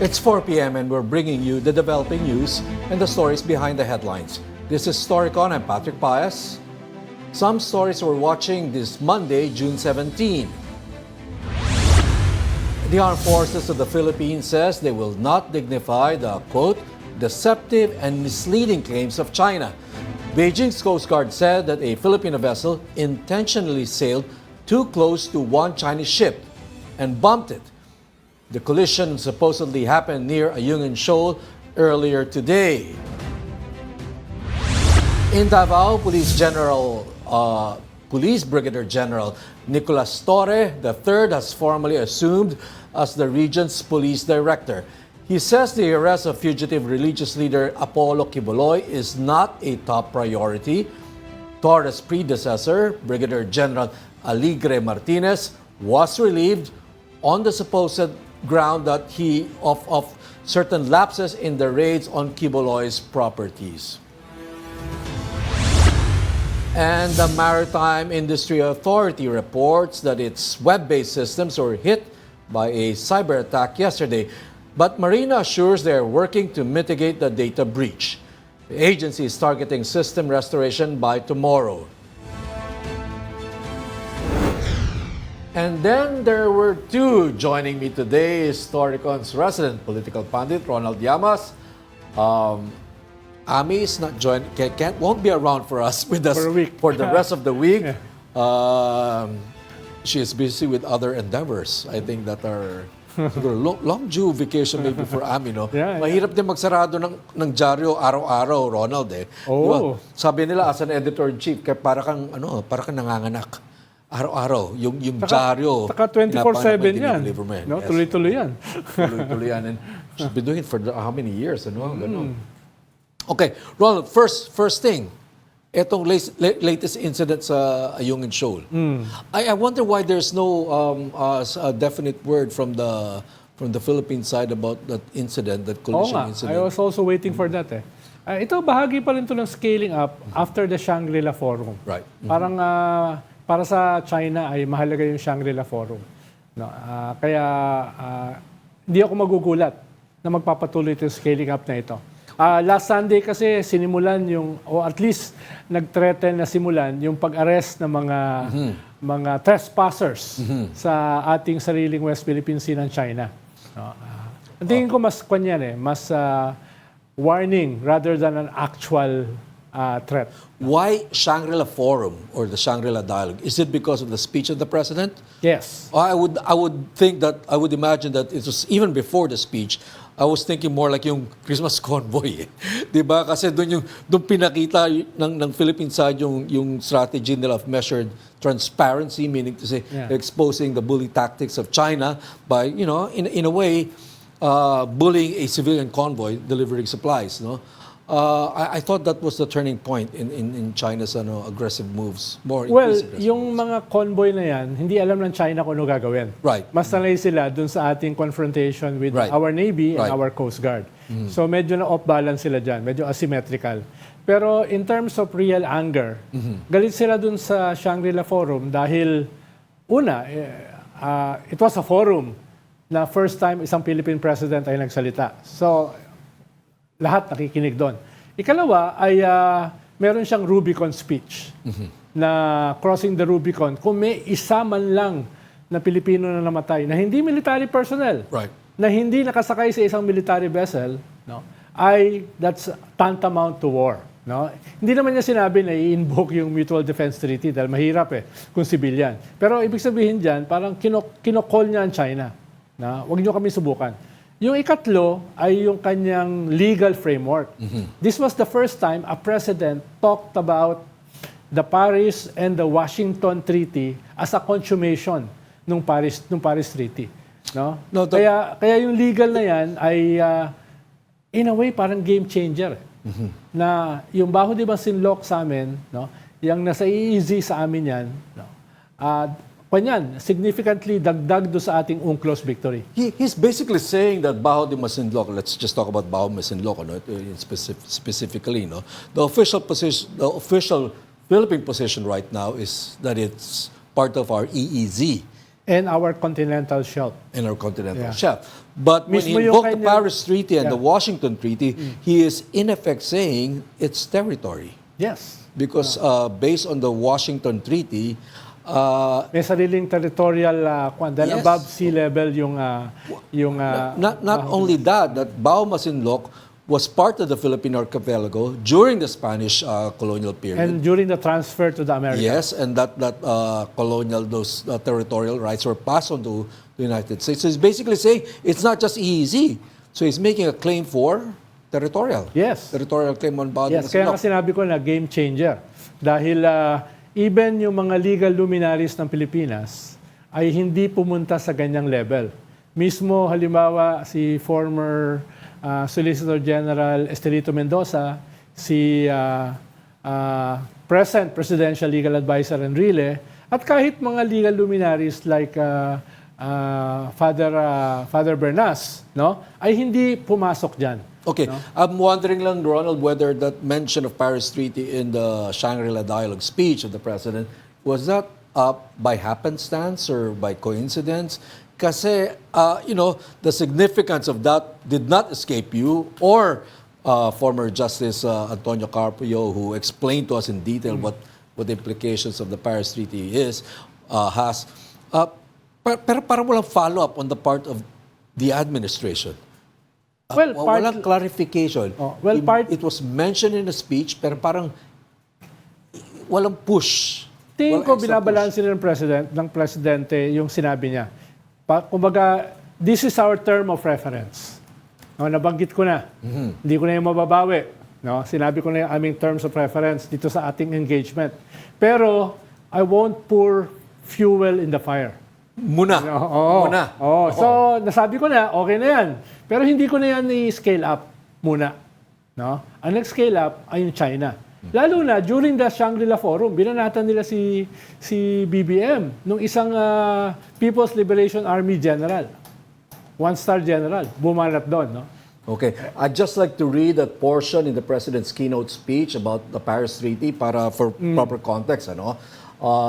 It's 4 p.m. and we're bringing you the developing news and the stories behind the headlines. This is Storycon. I'm Patrick Paez. Some stories we're watching this Monday, June 17. The Armed Forces of the Philippines says they will not dignify the, quote, deceptive and misleading claims of China. Beijing's Coast Guard said that a Filipino vessel intentionally sailed too close to one Chinese ship and bumped it. The collision supposedly happened near Ayungin Shoal earlier today. In Davao, Police Brigadier General Nicolas Torre III has formally assumed as the region's police director. He says the arrest of fugitive religious leader Apollo Quiboloy is not a top priority. Torre's predecessor, Brigadier General Aligre Martinez, was relieved on the supposed ground that of certain lapses in the raids on Quiboloy's properties. And the Maritime Industry Authority reports that its web-based systems were hit by a cyber attack yesterday. But Marina assures they are working to mitigate the data breach. The agency is targeting system restoration by tomorrow. And then there were two joining me today. Storycon's resident political pundit, Ronald Llamas. Ami is not joining, won't be around for us with us for the rest of the week. She is busy with other endeavors. I think that are long due vacation maybe for Ami, no? Mahirap din magsarado ng dyaryo araw-araw, Ronald, eh. Diba? Sabi nila as an editor-in-chief, kaya para kang nanganganak. Araw-araw, yung dyaryo. Saka 24/7 yan. No? Yes. Tuloy-tuloy yan. Tuloy-tuloy yan. And she's been doing it for how many years? Ano? Ganun. Okay, Ronald, first thing, itong latest incident sa Ayungin Shoal. I wonder why there's no a definite word from the Philippine side about that incident, that collision incident. I was also waiting for that. Ito, bahagi pa rin ito ng scaling up after the Shangri-La Forum. Right. Parang para sa China ay mahalaga yung Shangri-La Forum. No? Kaya hindi ako magugulat na magpapatuloy ito yung scaling up na ito. Last Sunday kasi sinimulan o at least nag-threaten na simulan yung pag-arrest ng mga trespassers sa ating sariling West Philippine Sea ng China. Ang tingin ko mas warning rather than an actual threat. Why Shangri-La Forum or the Shangri-La Dialogue? Is it because of the speech of the president? Yes. I would imagine that it was even before the speech. I was thinking more like yung Christmas convoy. Diba? Kasi doon pinakita ng Philippine side yung strategy nila of measured transparency, meaning to say exposing the bully tactics of China by, in a way, bullying a civilian convoy delivering supplies. No? I thought that was the turning point in China's aggressive moves. Yung mga convoy na yan, hindi alam ng China kung ano gagawin. Right. Mas sanay sila dun sa ating confrontation with our Navy and our Coast Guard. So medyo na off-balance sila dyan, medyo asymmetrical. Pero in terms of real anger, galit sila dun sa Shangri-La Forum dahil it was a forum na first time isang Philippine president ay nagsalita. So lahat nakikinig doon. Ikalawa ay meron siyang Rubicon speech na crossing the Rubicon. Kung may isa man lang na Pilipino na namatay na hindi military personnel, na hindi nakasakay sa isang military vessel, that's tantamount to war. No? Hindi naman niya sinabi na i-invoke yung Mutual Defense Treaty dahil mahirap kung civilian. Pero ibig sabihin dyan, parang kinokol niya ang China. Huwag niyo kami subukan. Yung ikatlo ay yung kanyang legal framework. This was the first time a president talked about the Paris and the Washington Treaty as a consummation nung Paris Treaty. No? Kaya yung legal na yan ay in a way parang game changer. Na yung baho di ba sinlock sa amin, yung nasa easy sa amin yan, significantly dagdag do sa ating UNCLOS victory. He's basically saying that Baho de Masinloc, let's just talk about Baho Masinloc specifically. No? The official Philippine position right now is that it's part of our EEZ. and our continental shelf. in our continental Yeah. shelf. But when he Mismo yung invoked the kanya- Paris Treaty and the Washington Treaty, he is in effect saying it's territory. Yes. Because based on the Washington Treaty, May sariling territorial dahil Yes. above sea level yung not only that Baumasinloc was part of the Philippine archipelago during the Spanish colonial period. and during the transfer to the Americas. Yes, and that colonial, those territorial rights were passed on to the United States. So he's basically saying it's not just EEZ. So he's making a claim for territorial. Yes. Territorial claim on Yes, kaya nga Baumasinloc. sinabi ko na game changer. Dahil even yung mga legal luminaries ng Pilipinas ay hindi pumunta sa ganyang level. Mismo halimbawa si former Solicitor General Estelito Mendoza, si present Presidential Legal Advisor Enrile, at kahit mga legal luminaries like Father Bernas, no, ay hindi pumasok diyan. Okay, I'm wondering lang, Ronald, whether that mention of Paris Treaty in the Shangri-La Dialogue speech of the President, was that by happenstance or by coincidence? Kasi, the significance of that did not escape you or former Justice Antonio Carpio, who explained to us in detail what the implications of the Paris Treaty has. Pero parang walang follow-up on the part of the administration. Walang clarification. It was mentioned in the speech, pero parang walang push. Tingin ko Walang extra binabalansin ng presidente yung sinabi niya. Kumbaga, this is our term of reference. No, nabanggit ko na. Hindi ko na yung mababawi. No? Sinabi ko na yung aming terms of reference dito sa ating engagement. Pero, I won't pour fuel in the fire. Muna. Muna. So, nasabi ko na, okay na yan. Pero hindi ko na yan i-scale up muna. No? Ang next-scale up ay yung China. Lalo na, during the Shangri-La Forum, binanatan nila si BBM, nung isang People's Liberation Army General. One-star general. Bumanat doon, no? Okay. I'd just like to read that portion in the President's keynote speech about the Paris Treaty for proper context.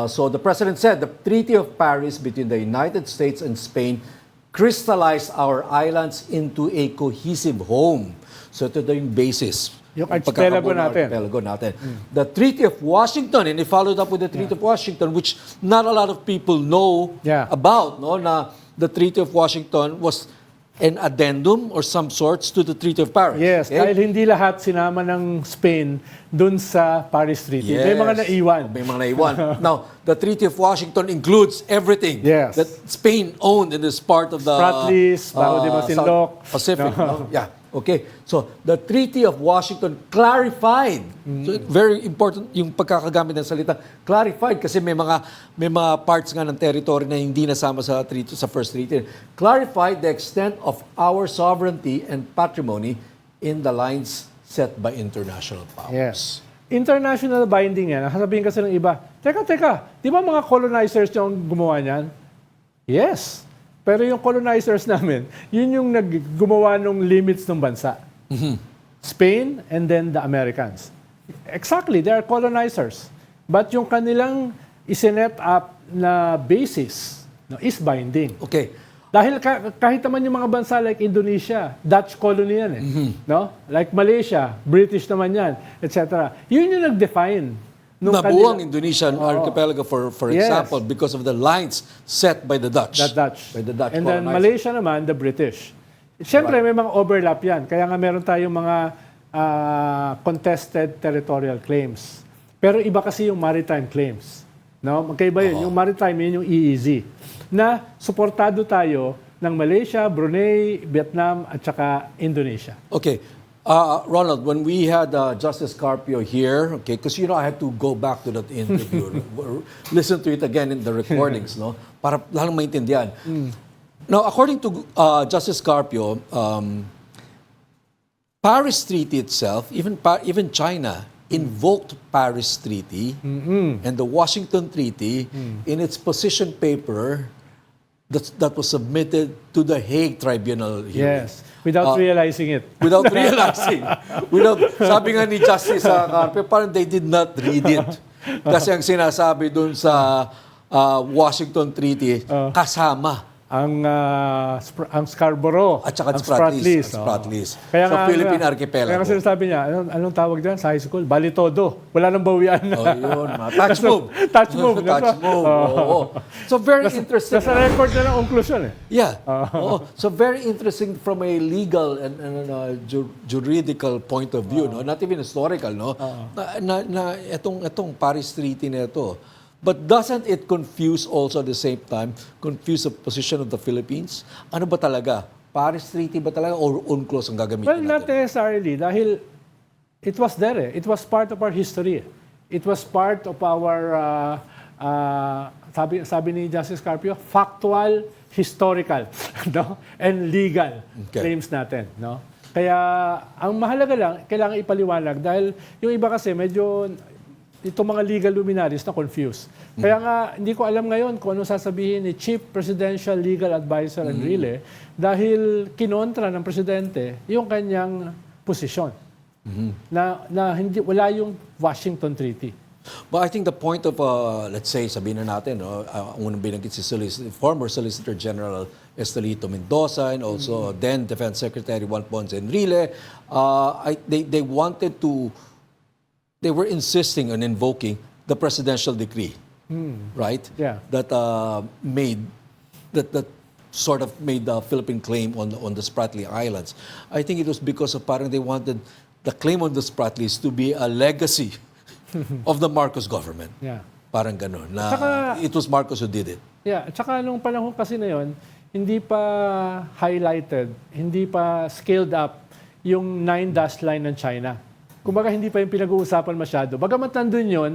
So the President said, the Treaty of Paris between the United States and Spain crystallized our islands into a cohesive home. So ito yung basis. Yung archipelago natin. The Treaty of Washington, and he followed up with the Treaty of Washington, which not a lot of people know about, no? Na the Treaty of Washington was an addendum or some sorts to the Treaty of Paris. Yes, dahil hindi lahat sinama ng Spain dun sa Paris Treaty. Yes. May mga naiwan. May mga naiwan. Now, the Treaty of Washington includes everything that Spain owned in this part of the Spratlys, Bago de Masinloc. South Pacific. No? Yeah. Okay. So, the Treaty of Washington clarified. So, very important yung pagkakagamit ng salita. Clarified kasi may mga parts nga ng territory na hindi nasama sa first treaty. Clarified the extent of our sovereignty and patrimony in the lines set by international powers. Yes. International binding yan. Sabihin kasi ng iba, teka, di ba mga colonizers yung gumawa niyan? Yes. Pero yung colonizers namin, yun yung gumawa ng limits ng bansa. Spain and then the Americans. Exactly, they are colonizers. But yung kanilang isinet up na basis is binding. Okay. Dahil kahit naman yung mga bansa like Indonesia, Dutch colony yan no? Like Malaysia, British naman yan, etc. Yun yung nag-define. Nabuo ang Indonesian archipelago, for example, because of the lines set by the Dutch. By the Dutch and then Malaysia naman, the British. Siyempre, may mga overlap yan. Kaya nga meron tayong mga contested territorial claims. Pero iba kasi yung maritime claims. No? Magkaiba yun. Yung maritime, yun yung EEZ. Na suportado tayo ng Malaysia, Brunei, Vietnam, at saka Indonesia. Okay. Ronald, when we had Justice Carpio here, okay, because I had to go back to that interview, listen to it again in the recordings, no, para lalong maintindihan. Now, according to Justice Carpio, Paris Treaty itself, even China invoked Paris Treaty and the Washington Treaty in its position paper that was submitted to the Hague Tribunal hearing. Yes, without realizing it. Without realizing. Sabi nga ni Justice Carpio, parang they did not read it. Kasi ang sinasabi dun sa Washington Treaty kasama ang Scarborough, at saka ang Spratlys. Spratlys. Sa Philippine Archipelago. Kaya nga sinasabi niya, anong tawag dyan sa high school? Balitodo. Wala nang bawian. Oh, yun. Touch move. Touch move. Touch move. Oo. So very interesting. Nasa record na ng conclusion eh. Yeah. Oo. So very interesting from a legal and juridical point of view, no? Not even historical, no? Na itong Paris Treaty na ito. But doesn't it confuse also at the same time, confuse the position of the Philippines? Ano ba talaga? Paris Treaty ba talaga or UNCLOS ang gagamitin Well, natin? not necessarily. Dahil it was there eh. It was part of our history. It was part of our, sabi ni Justice Carpio, factual, historical, no? And legal claims natin. No? Kaya ang mahalaga lang, kailangan ipaliwanag dahil yung iba kasi medyo itong mga legal luminaries na confused. Kaya nga, hindi ko alam ngayon kung ano sasabihin ni Chief Presidential Legal Advisor Enrile dahil kinontra ng presidente yung kanyang posisyon na hindi, wala yung Washington Treaty. But I think the point of, let's say, sabihin na natin, no, unang binanggit si former Solicitor General Estelito Mendoza and also then Defense Secretary Juan Ponce Enrile, they wanted to, they were insisting on invoking the presidential decree, right? Yeah. That that sort of made the Philippine claim on the Spratly Islands. I think it was because of parang they wanted the claim on the Spratlys to be a legacy of the Marcos government. Yeah. Parang gano'n. Na Tsaka, it was Marcos who did it. Yeah. At saka nung panahon kasi na yun, hindi pa highlighted, hindi pa scaled up yung 9-dash line ng China. Kumbaga hindi pa yung pinag-uusapan masyado. Bagamat nandun yun,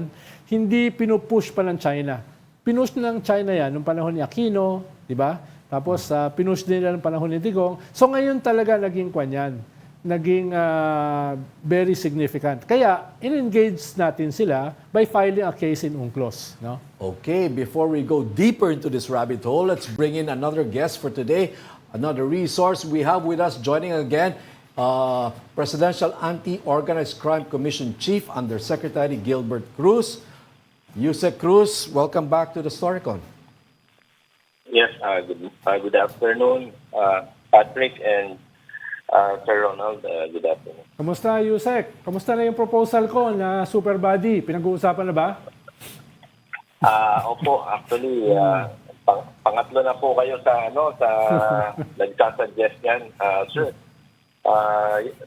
hindi pinupush pa ng China. Pinush na ng China yan nung panahon ni Aquino, di ba? Tapos pinush din nila nung panahon ni Digong. So ngayon talaga naging kwanyan. Naging very significant. Kaya in-engage natin sila by filing a case in UNCLOS. No? Okay, before we go deeper into this rabbit hole, let's bring in another guest for today. Another resource we have with us joining again, Presidential Anti-Organized Crime Commission Chief Undersecretary Gilbert Cruz. Yusek Cruz, welcome back to the Storycon. Yes, good afternoon, Patrick and Sir Ronald. Good afternoon. Kamusta, Yusek? Kamusta na yung proposal ko na super body? Pinag-uusapan na ba? Opo, actually, pangatlo na po kayo sa nagsasuggest yan, sir.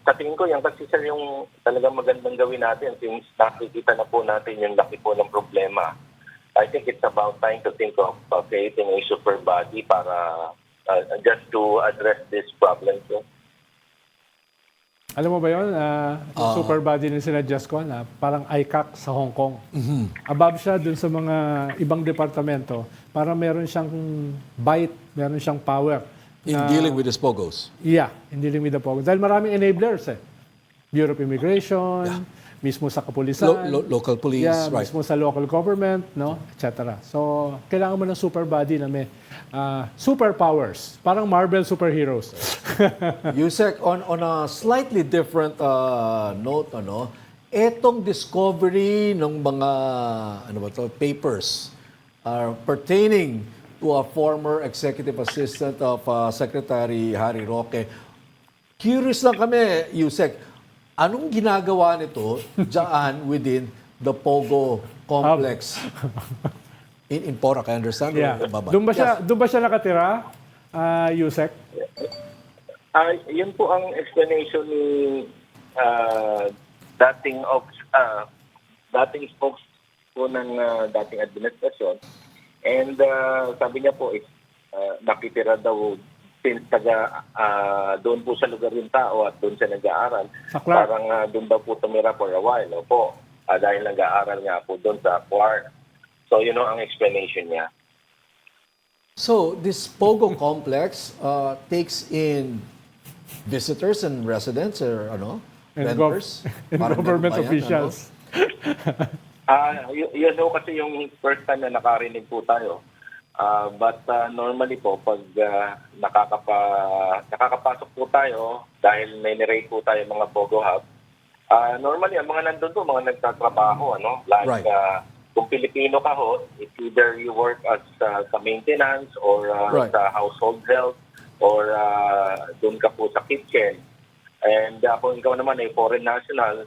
Sa tingin ko, yan kasi sir yung talagang magandang gawin natin since nakikita na po natin yung laki po ng problema. I think it's about time to think of creating a super body para just to address this problem. So. Alam mo ba yun? Super body na sinadjust ko na parang ICAC sa Hong Kong. Above siya dun sa mga ibang departamento para meron siyang bite, meron siyang power. In dealing with the Pogos. Yeah, in dealing with the Pogos. Dahil maraming enablers eh. Bureau of Immigration, mismo sa kapulisan. Local police, yeah, right. mismo sa local government, no? Etc. So, kailangan mo ng super body na may superpowers. Parang Marvel superheroes. Yusek, on a slightly different note, etong discovery ng mga papers pertaining to a former executive assistant of Secretary Harry Roque. Curious lang kami, Yusek, anong ginagawa nito dyan within the Pogo complex in Porac, I understand? Yeah. Baba? Doon ba siya nakatira, Yusek? Yun po ang explanation ni dating spokes po ng dating administrasyon. And sabi niya po, nakitira daw since doon po sa lugar yung tao at doon siya nag-aaral. Parang doon daw po tumira for a while. Opo, dahil nag-aaral nga po doon sa Clark. So, yun ang explanation niya. So, this Pogo complex takes in visitors and residents or renters? And government officials. Yun kasi yung first time na nakarinig po tayo. But normally po, pag nakakapasok po tayo, dahil may nirate po tayo mga Pogo Hub, normally ang mga nandun po, mga nagtatrabaho, like Right. kung Pilipino ka ho, it's either you work as sa maintenance or Right. sa household help or doon ka po sa kitchen. And kung ikaw naman ay foreign national,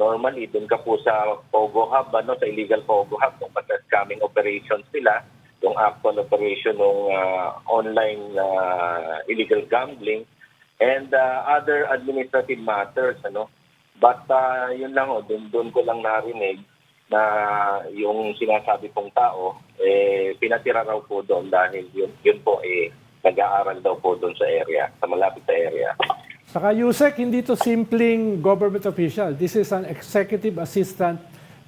normally doon ka po sa Pogo Hub, sa illegal Pogo Hub, kung scamming operations nila, yung actual operation ng online illegal gambling, and other administrative matters. But yun lang, doon ko lang narinig na yung sinasabi pong tao, pinatira raw po doon dahil yun po nag-aaral daw po doon sa area, sa malapit sa area. Saka Yusek, hindi to simpleng government official. This is an executive assistant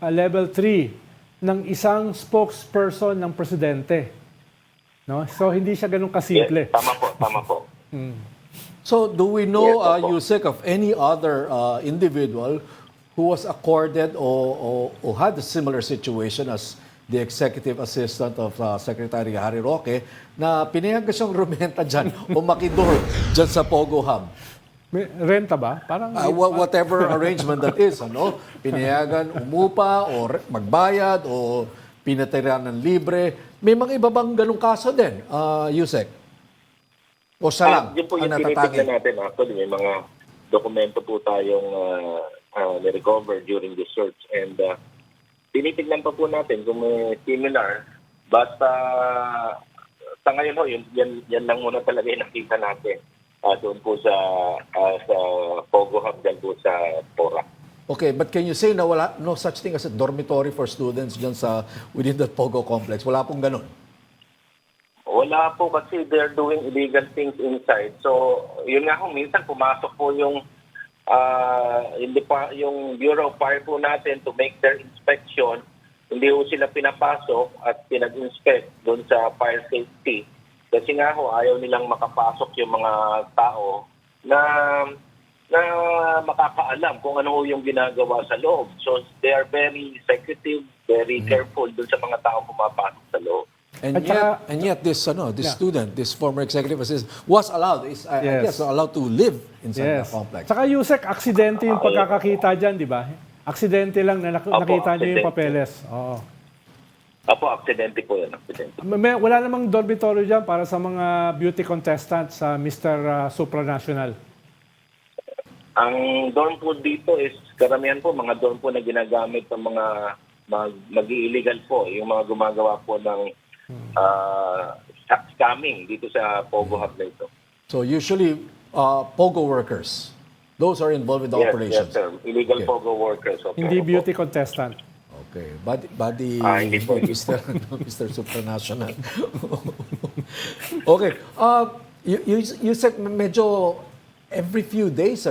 level 3 ng isang spokesperson ng presidente. No? So hindi siya ganun kasimple. Yes, tama po. So do we know, Yes, opo. Yusek, of any other individual who was accorded or had a similar situation as the executive assistant of Secretary Harry Roque na pinayagan siyang rumenta dyan o makidor dyan sa Pogo Hub? May renta ba? Parang Whatever arrangement that is, pinayagan umupa o magbayad o pinatira ng libre. May mga iba bang ganung kaso din, Yusek? O siya lang Yun po ang yung natatangi? tinitignan natin. Actually, may mga dokumento po tayong na-recover during the search. And tinitignan pa po natin kung may similar. But sa ngayon, yan lang muna talaga yung nakita natin. Doon po sa Pogo Hub, dyan po sa Porac. Okay, but can you say na wala no such thing as a dormitory for students dyan sa within that Pogo complex? Wala pong ganun. Wala po kasi they're doing illegal things inside. So, yun nga ho, minsan pumasok po yung Bureau of Fire po natin to make their inspection. Hindi ho sila pinapasok at pinag-inspect doon sa fire safety. Kasi nga ho, ayaw nilang makapasok yung mga tao na makakaalam kung ano ho yung ginagawa sa loob. So, they are very secretive, very careful doon sa mga tao pumapasok sa loob. And yet this student, this former executive assistant was allowed, I guess, allowed to live inside the complex. Saka Yusek, aksidente yung pagkakakita dyan, di ba? Aksidente lang na nakita niyo yung papeles. Oo. Apo, aksidente po yun. Aksidente. Wala namang dormitory dyan para sa mga beauty contestants sa Mr. Supranational. Ang dorm po dito is, karamihan po, mga dorm po na ginagamit ng mga mag-illegal po, yung mga gumagawa po ng scamming dito sa Pogo Hub na ito. So usually, Pogo workers, those are involved with the operations. Yes, sir. Illegal Pogo workers. Okay. Hindi beauty contestant. Okay, body hindi po. Mr. Supranational. Okay, you said medyo every few days,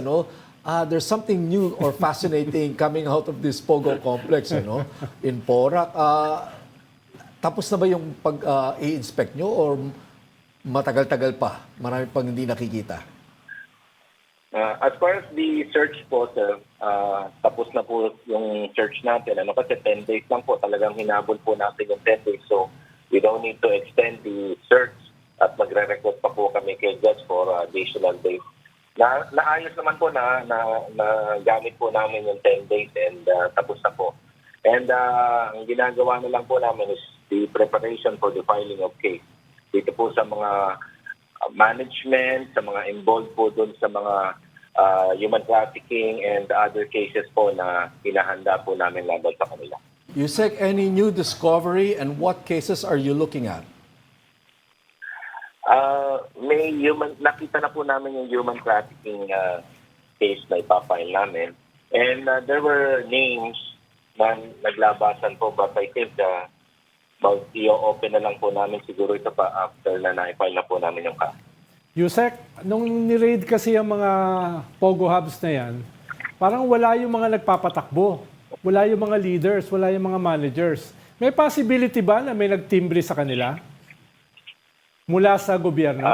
there's something new or fascinating coming out of this Pogo complex, in Porac. Tapos na ba yung pag-i-inspect nyo or matagal-tagal pa? Marami pang hindi nakikita. As far as the search po, sir, tapos na po yung search natin. Kasi 10 days lang po, talagang hinabol po natin yung 10 days. So, we don't need to extend the search at magre-request pa po kami kay Judge for additional days. Naayos naman po na gamit po namin yung 10 days and tapos na po. And ang ginagawa na lang po namin is the preparation for the filing of case. Dito po sa mga management, sa mga involved po doon sa mga human trafficking and other cases po na hinahanda po namin laban sa kanila. Yusek, any new discovery and what cases are you looking at? Nakita na po namin yung human trafficking case na ipapile namin. And there were names na naglabasan po, but I think mag-i-open na lang po namin siguro ito pa after na na-file na po namin yung case. Yusek, nung ni-raid kasi ang mga Pogo Hubs na yan, parang wala yung mga nagpapatakbo. Wala yung mga leaders, wala yung mga managers. May possibility ba na may nagtimbre sa kanila? Mula sa gobyerno?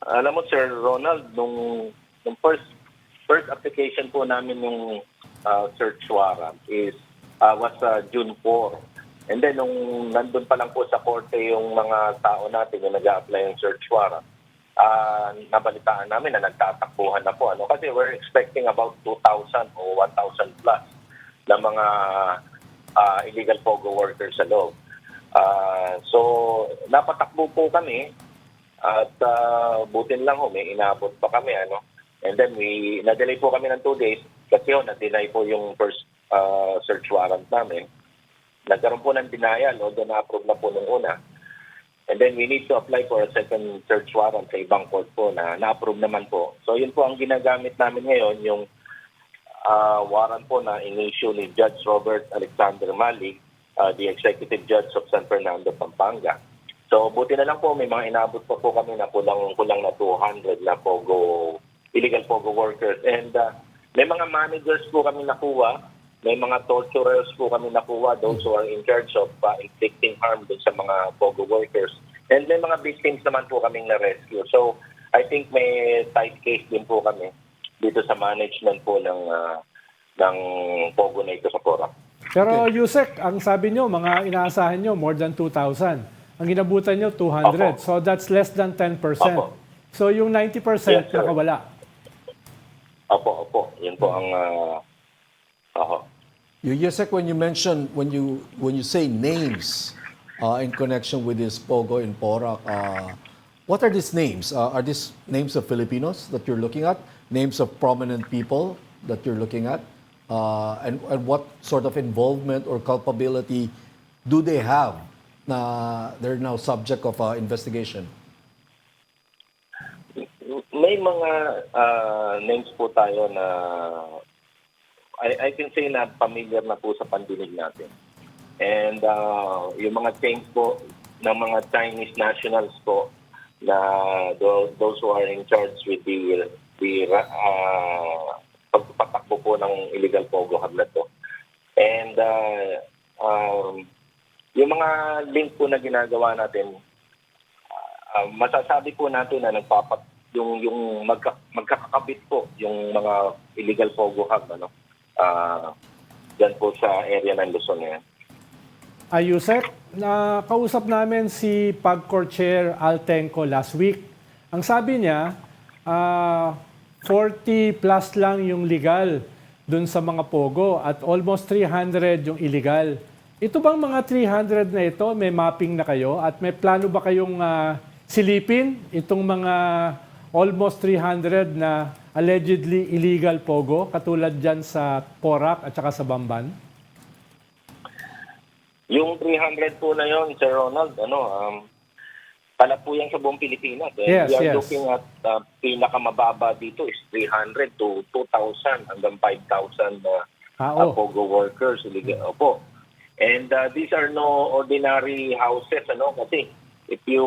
Alam mo, Sir Ronald, nung first application po namin yung search warrant was June 4. And then, nung nandun pa lang po sa korte yung mga tao natin yung nag-a-apply ng search warrant, nabalitaan namin na nagtatakbuhan na po. Kasi we're expecting about 2,000 o 1,000 plus na mga illegal pogo workers sa loob. So, napatakbo po kami at butin lang may inabot pa kami. And then, na-delay po kami ng 2 days kasi na-deny po yung first search warrant namin. Nagkaroon po ng denial, although na-approve na po nung una. And then, we need to apply for a second search warrant sa ibang court po na na-approve naman po. So, yun po ang ginagamit namin ngayon, yung warrant po na in-issue ni Judge Robert Alexander Malik, the Executive Judge of San Fernando, Pampanga. So, buti na lang po, may mga inabot pa po kami na kulang na 200 na illegal pogo workers. And may mga managers po kami nakuha, may mga torturers po kami nakuha, those who are in charge of inflicting harm dun sa mga pogo workers. And may mga victims naman po kaming na-rescue. So, I think may tight case din po kami dito sa management po ng pogo na ito sa Porac. Pero Yusek, ang sabi nyo, mga inaasahan nyo, more than 2,000. Ang inabutan nyo, 200. Opo. So that's less than 10%. Opo. So yung 90% Yes, sir. nakawala. Opo. Yun po ang... Yusek, when you say names in connection with this pogo in Porac, what are these names? Are these names of Filipinos that you're looking at? Names of prominent people that you're looking at? And what sort of involvement or culpability do they have na they're now subject of investigation? May mga names po tayo na I can say na familiar na po sa pandinig natin. And yung mga names po ng mga Chinese nationals po na those who are in charge with the pagpatakbo po ng illegal pogo hub na to. And yung mga link po na ginagawa natin, masasabi po natin na yung magkakabit po yung mga illegal pogo hub dyan po sa area ng Luzon ngayon. Yusek, nakausap namin si PAGCOR Chair Altenco last week. Ang sabi niya, 40 plus lang yung legal dun sa mga pogo at almost 300 yung illegal. Ito bang mga 300 na ito, may mapping na kayo at may plano ba kayong silipin itong mga almost 300 na allegedly illegal pogo katulad dyan sa Porac at saka sa Bamban? Yung 300 po na yon, Sir Ronald, pala po yan sa buong Pilipinas. Yes, We are yes. looking at pinakamababa dito is 300 to 2,000 hanggang 5,000 pogo workers. Opo. And these are no ordinary houses, kasi if you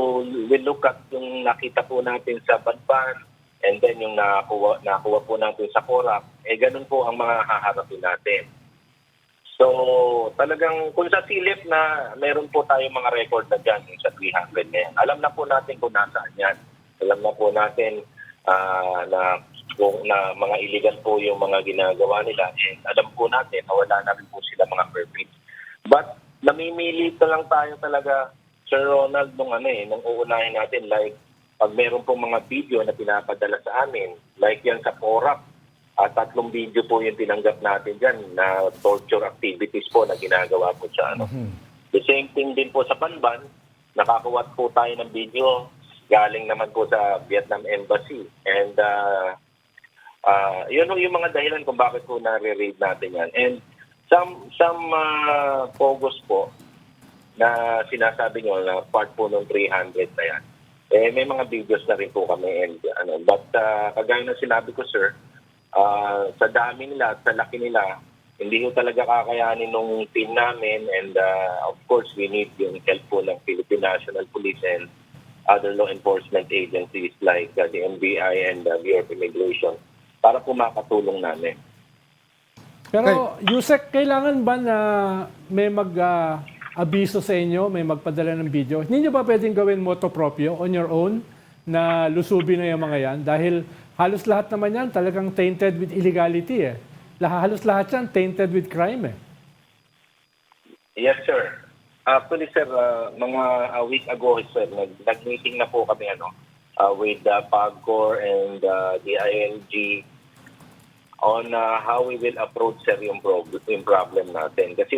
will look at yung nakita po natin sa Banban and then yung nakuha po natin sa Porac, ganun po ang mga haharapin natin. So, talagang kung sa silip na meron po tayong mga record na dyan sa 300 na yan. Alam na po natin kung nasaan yan. Alam na po natin na mga illegal po yung mga ginagawa nila. And alam po natin na wala na rin po sila mga permits. But namimili lang tayo talaga, Sir Ronald, nung uunahin natin. Like, pag meron pong mga video na pinapadala sa amin, like yan sa Porac, 3 video po yung tinanggap natin dyan na torture activities po na ginagawa po sa The same thing din po sa Banban, nakakuha po tayo ng video galing naman po sa Vietnam Embassy. And yun yung mga dahilan kung bakit po nare-raid natin yan. And some pogos po na sinasabi nyo na part po ng 300 na yan. May mga videos na rin po kami. And, but kagaya ng sinabi ko, sir, sa dami nila at sa laki nila, hindi ko talaga kakayanin nung team namin. And of course, we need yung help po ng Philippine National Police and other law enforcement agencies like the NBI and the Bureau of Immigration para po makatulong namin. Pero Yusek, kailangan ba na may mag-abiso sa inyo, may magpadala ng video? Hindi nyo ba pwedeng gawin moto proprio on your own na lusubin na yung mga yan? Dahil halos lahat naman yan talagang tainted with illegality eh. Halos lahat yan tainted with crime eh. Yes, sir. Actually, sir, mga a week ago, sir, nag-meeting na po kami with the PAGCOR and the ING on how we will approach, sir, yung problem natin. Kasi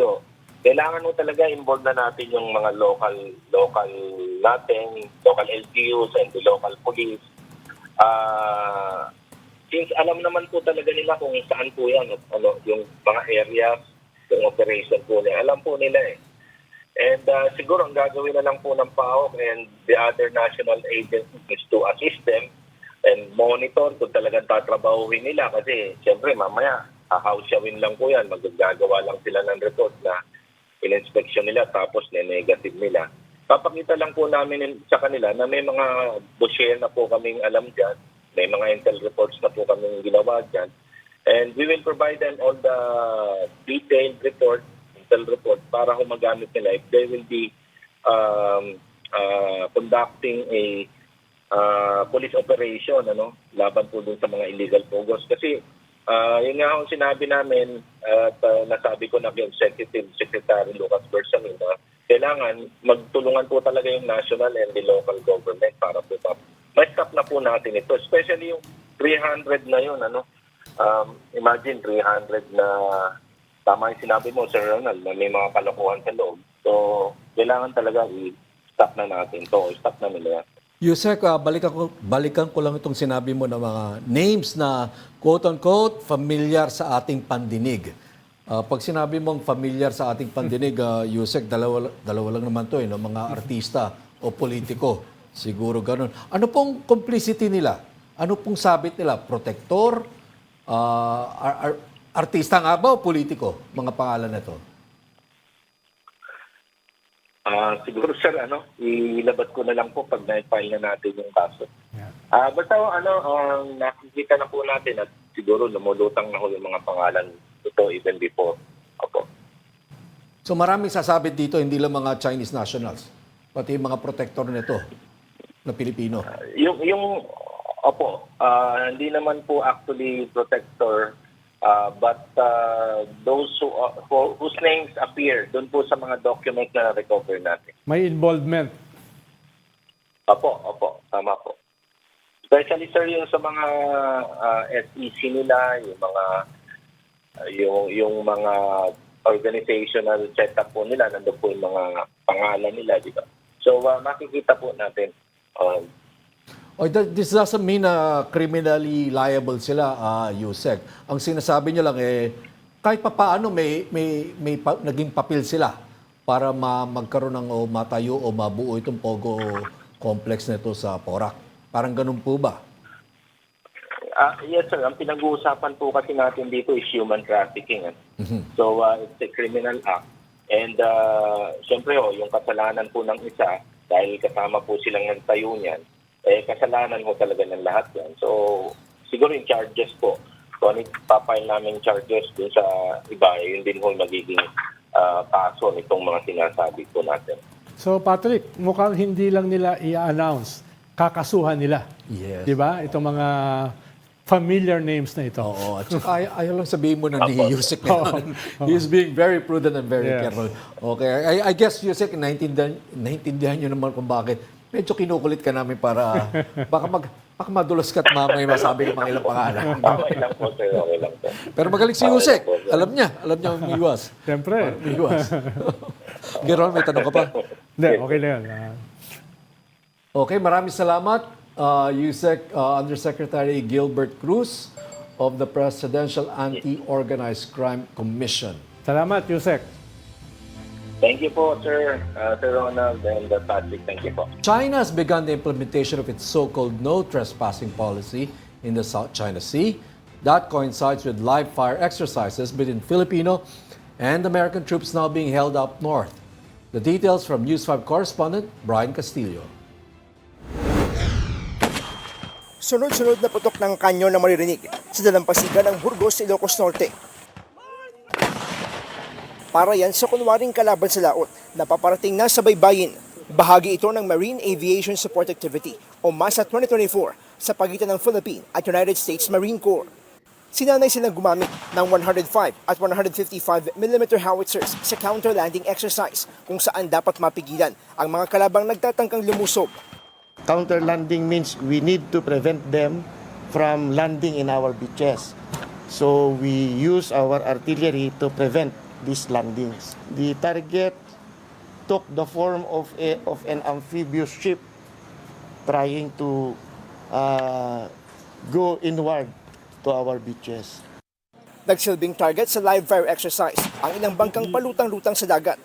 kailangan mo talaga involve na natin yung mga local natin, local LGUs and the local police. Since alam naman po talaga nila kung saan po yan, at yung mga areas, yung operation po nila, alam po nila eh. And siguro ang gagawin na lang po ng PAOK and the other national agencies is to assist them and monitor kung talagang tatrabahuhin nila kasi siyempre mamaya hahausyawin lang po yan, magagagawa lang sila ng report na in-inspection nila tapos negative nila. Papakita lang po namin sa kanila na may mga dossier na po kaming alam dyan, may mga intel reports na po kaming ginawa dyan, and we will provide them all the detailed report, intel report, para humagamit nila if they will be conducting a police operation laban po dun sa mga illegal pogos. Kasi yun nga ang sinabi namin at nasabi ko na kay Executive Secretary Lucas Bersamin na kailangan magtulungan po talaga yung national and the local government para po ma-stop na po natin ito. Especially yung 300 na yun. Imagine 300 na tama yung sinabi mo, Sir Ronald, na may mga kalokohan sa loob. So, kailangan talaga i-stop na natin to. Stop na nila. Yusek, balikan ko lang itong sinabi mo na mga names na quote-unquote familiar sa ating pandinig. Pag sinabi mong familiar sa ating pandinig, Yusek, dalawa lang naman to, mga artista o politiko. Siguro ganun. Ano pong complicity nila? Ano pong sabit nila? Protector? Artista nga ba o politiko? Mga pangalan na to. Siguro sir, ilabas ko na lang po pag na-file na natin yung kaso. Basta nakikita na po natin at siguro lumulutang na ho yung mga pangalan ito even before. Opo. So maraming sasabit dito, hindi lang mga Chinese nationals, pati yung mga protector nito na Pilipino. Hindi naman po actually protector. But those whose names appear doon po sa mga document na recover natin. May involvement. Opo, tama po. Especially sir yung sa mga SEC nila, yung mga organizational setup po nila, nandoon po yung mga pangalan nila, di ba? So makikita po natin. This doesn't mean na criminally liable sila, Yusek. Ang sinasabi niyo lang kahit papaano may naging papel sila para magkaroon ng matayo o mabuo itong Pogo complex nito sa Porac. Parang ganun po ba? Yes sir, ang pinag-uusapan po kasi natin dito is human trafficking. So it's a criminal act. And siyempre yung kasalanan po ng isa, dahil kasama po silang nagtayo niyan, kasalanan mo talaga ng lahat yan. So, siguro yung charges po, kung ipapile namin charges dun sa iba, yun din po magiging kaso nitong mga sinasabi po natin. So, Patrick, mukhang hindi lang nila i-announce, kakasuhan nila. Yes. Di ba? Itong mga familiar names na ito. Oo. At saka ayaw lang sabihin mo na ni Yusek na he's being very prudent and very careful. Okay. I guess, Yusek, naintindihan nyo naman kung bakit medyo kinukulit ka namin para baka madulas ka at mamay masabi ng mga ilang pangalan. Okay lang po, sir. Okay lang po. Pero magaling si Yusek. Alam niya umiwas. Siyempre. Umiwas. Geron, may tanong ka pa? Hindi, okay na yun. Okay, maraming salamat. Yusek Undersecretary Gilbert Cruz of the Presidential Anti-Organized Crime Commission. Salamat, Yusek. Thank you po, sir. Sir Ronald and Patrick. Thank you po. China has begun the implementation of its so-called no trespassing policy in the South China Sea. That coincides with live fire exercises between Filipino and American troops now being held up north. The details from News 5 correspondent Brian Castillo. Sunod-sunod na putok ng kanyon na maririnig sa dalampasigan ng Burgos, Ilocos Norte. Para yan sa kunwaring kalaban sa laot na paparating na sa baybayin. Bahagi ito ng Marine Aviation Support Activity o MASA 2024 sa pagitan ng Philippine at United States Marine Corps. Sinanay silang gumamit ng 105 at 155 mm howitzers sa counter-landing exercise kung saan dapat mapigilan ang mga kalabang nagtatangkang lumusob. Counter-landing means we need to prevent them from landing in our beaches. So we use our artillery to prevent these landings. The target took the form of an amphibious ship trying to go inward to our beaches. Nagsilbing target sa live fire exercise ang ilang bangkang palutang-lutang sa dagat.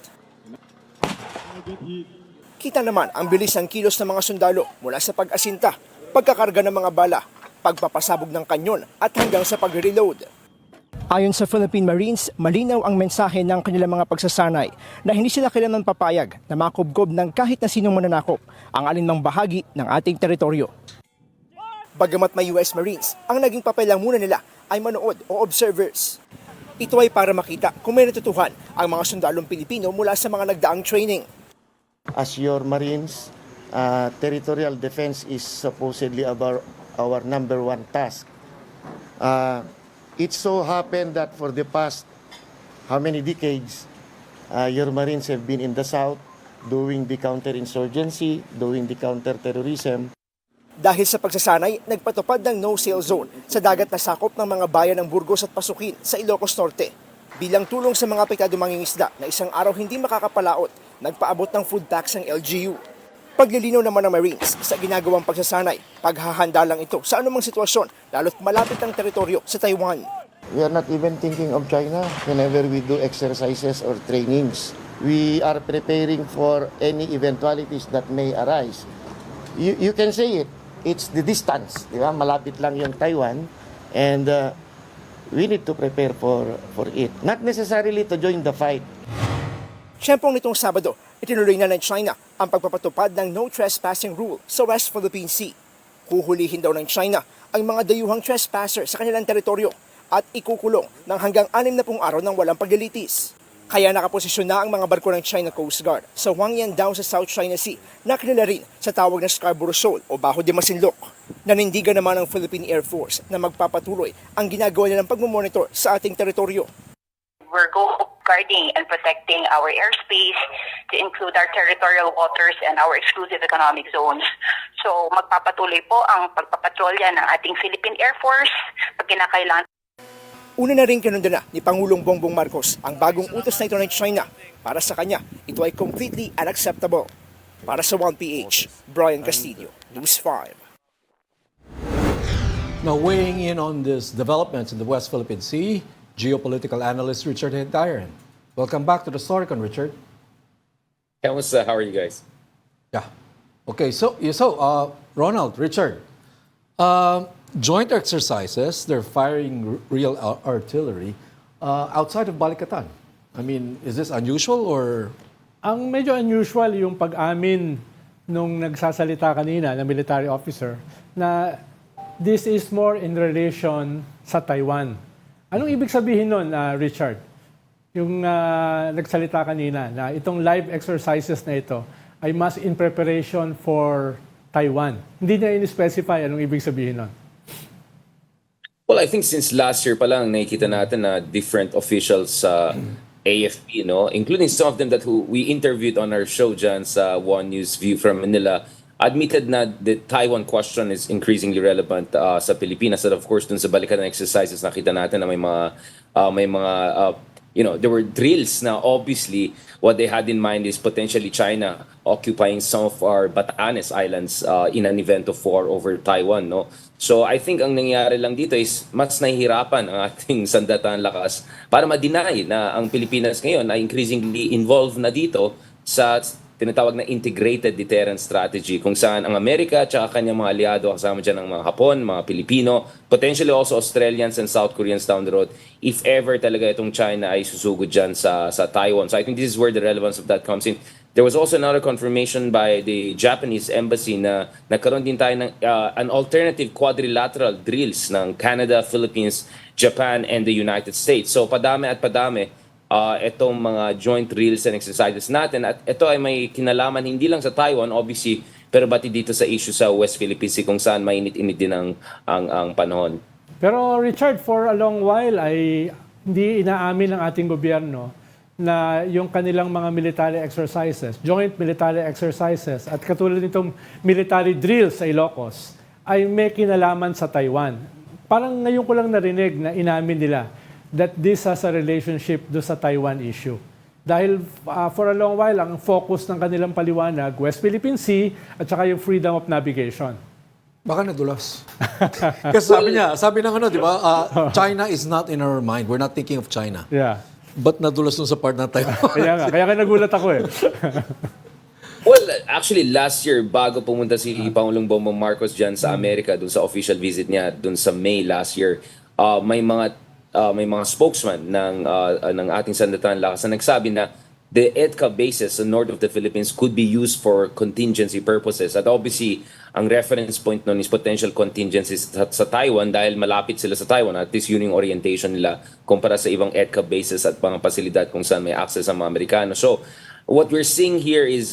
Kita naman ang bilis ng kilos ng mga sundalo mula sa pag-asinta, pagkakarga ng mga bala, pagpapasabog ng kanyon at hanggang sa pag-reload. Ayon sa Philippine Marines, malinaw ang mensahe ng kanilang mga pagsasanay na hindi sila kailanman papayag na makubkob ng kahit na sinong mananakop ang alinmang bahagi ng ating teritoryo. Bagamat may US Marines, ang naging papel lang muna nila ay manood o observers. Ito ay para makita kung may natutuhan ang mga sundalong Pilipino mula sa mga nagdaang training. As your Marines, territorial defense is supposedly our number one task. It so happened that for the past how many decades, your Marines have been in the South doing the counterinsurgency, doing the counterterrorism. Dahil sa pagsasanay, nagpatupad ng no-sail zone sa dagat na sakop ng mga bayan ng Burgos at Pasukin sa Ilocos Norte. Bilang tulong sa mga apektado mangingisda na isang araw hindi makakapalaot, nagpaabot ng food packs ang LGU. Paglilinaw naman ng Marines sa ginagawang pagsasanay, paghahanda lang ito sa anumang sitwasyon, lalo't malapit ang teritoryo sa Taiwan. We are not even thinking of China whenever we do exercises or trainings. We are preparing for any eventualities that may arise. You can say it. It's the distance, di ba? Malapit lang yung Taiwan, and we need to prepare for it. Not necessarily to join the fight. Siyempre nitong Sabado, itinuloy na ng China ang pagpapatupad ng no trespassing rule sa West Philippine Sea. Huhulihin daw ng China ang mga dayuhang trespasser sa kanilang teritoryo at ikukulong ng hanggang 60 araw ng walang paglilitis. Kaya nakaposisyon na ang mga barko ng China Coast Guard sa Huangyan Dao sa South China Sea na kilala rin sa tawag na Scarborough Shoal o Baho de Masinloc. Nanindigan naman ng Philippine Air Force na magpapatuloy ang ginagawa nilang pagmumonitor sa ating teritoryo. We're guarding and protecting our airspace to include our territorial waters and our exclusive economic zones. So magpapatuloy po ang pagpapatrolya ng ating Philippine Air Force pag kinakailangan. Una na rin kinunda na ni Pangulong Bongbong Marcos ang bagong utos na ito ng China. Para sa kanya, ito ay completely unacceptable. Para sa 1PH, Brian Castillo, News 5. Now weighing in on this developments in the West Philippine Sea, geopolitical analyst Richard Hendayan. Welcome back to the Storycon, Richard. Kamusta? How are you guys? Yeah. Okay, so Ronald, Richard, joint exercises, they're firing real artillery outside of Balikatan. I mean, is this unusual or? Ang medyo unusual yung pag-amin nung nagsasalita kanina na military officer na this is more in relation sa Taiwan. Anong ibig sabihin nun, Richard? Yung nagsalita kanina na itong live exercises na ito ay mas in preparation for Taiwan. Hindi niya in-specify anong ibig sabihin nun. Well, I think since last year pa lang nakikita natin na different officials sa AFP, no, including some of them that we interviewed on our show dyan sa One News View from Manila, admitted na the Taiwan question is increasingly relevant sa Pilipinas. And of course, dun sa Balikatan exercises, nakita natin na may mga there were drills na obviously what they had in mind is potentially China occupying some of our Batanes Islands in an event of war over Taiwan, no? So I think ang nangyayari lang dito is mas nahihirapan ang ating sandatang lakas para ma-deny na ang Pilipinas ngayon ay increasingly involved na dito sa tinatawag na integrated deterrent strategy kung saan ang Amerika at saka kanyang mga aliado kasama dyan ng mga Hapon, mga Pilipino, potentially also Australians and South Koreans down the road if ever talaga itong China ay susugod dyan sa Taiwan. So I think this is where the relevance of that comes in. There was also another confirmation by the Japanese embassy na nagkaroon din tayo ng an alternative quadrilateral drills ng Canada, Philippines, Japan, and the United States. So padami at padami itong mga joint drills and exercises natin. At ito ay may kinalaman hindi lang sa Taiwan, obviously, pero bati dito sa issue sa West Philippine Sea kung saan mainit-init din ang panahon. Pero Richard, for a long while ay hindi inaamin ng ating gobyerno na yung kanilang mga military exercises, joint military exercises, at katulad nitong military drills sa Ilocos, ay may kinalaman sa Taiwan. Parang ngayon ko lang narinig na inamin nila that this has a relationship do sa Taiwan issue. Dahil for a long while, ang focus ng kanilang paliwanag, West Philippine Sea at saka yung freedom of navigation. Baka nadulas. Kasi sabi ng ano, di ba, China is not in our mind. We're not thinking of China. Yeah. But nadulas dun sa part ng Taiwan. Kaya nagulat ako eh. Well, actually, last year, bago pumunta si Pangulong Bongbong Marcos dyan sa Amerika, dun sa official visit niya, dun sa May last year, may mga spokesman ng ating sandatahang lakas na nagsabi na the EDCA bases sa north of the Philippines could be used for contingency purposes. At obviously, ang reference point nun is potential contingencies sa Taiwan dahil malapit sila sa Taiwan. At least yun yung orientation nila kumpara sa ibang EDCA bases at mga pasilidad kung saan may access ang mga Amerikano. So, what we're seeing here is,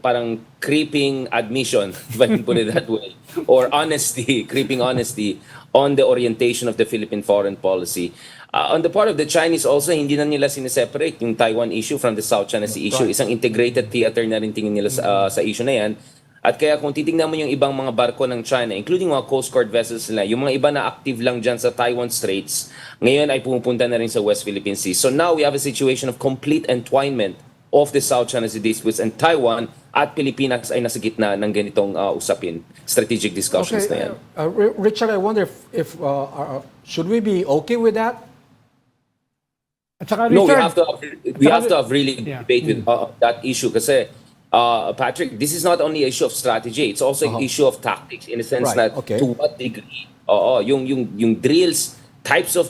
parang creeping admission, if I can put it that way, or creeping honesty on the orientation of the Philippine foreign policy. On the part of the Chinese also, hindi na nila sineseparate yung Taiwan issue from the South China Sea issue. Isang integrated theater na rin tingin nila sa issue na yan. At kaya kung titingnan mo yung ibang mga barko ng China, including mga Coast Guard vessels nila, yung mga iba na active lang dyan sa Taiwan Straits, ngayon ay pumupunta na rin sa West Philippine Sea. So now we have a situation of complete entwinement of the South China Sea disputes, and Taiwan at Pilipinas ay nasa gitna ng ganitong usapin, strategic discussions na yan. Richard, I wonder if should we be okay with that? At saka No, Richard, we have to have really Yeah. debate with that issue kasi Patrick, this is not only an issue of strategy, it's also an issue of tactics in a sense Right, that okay. to what degree yung drills, types of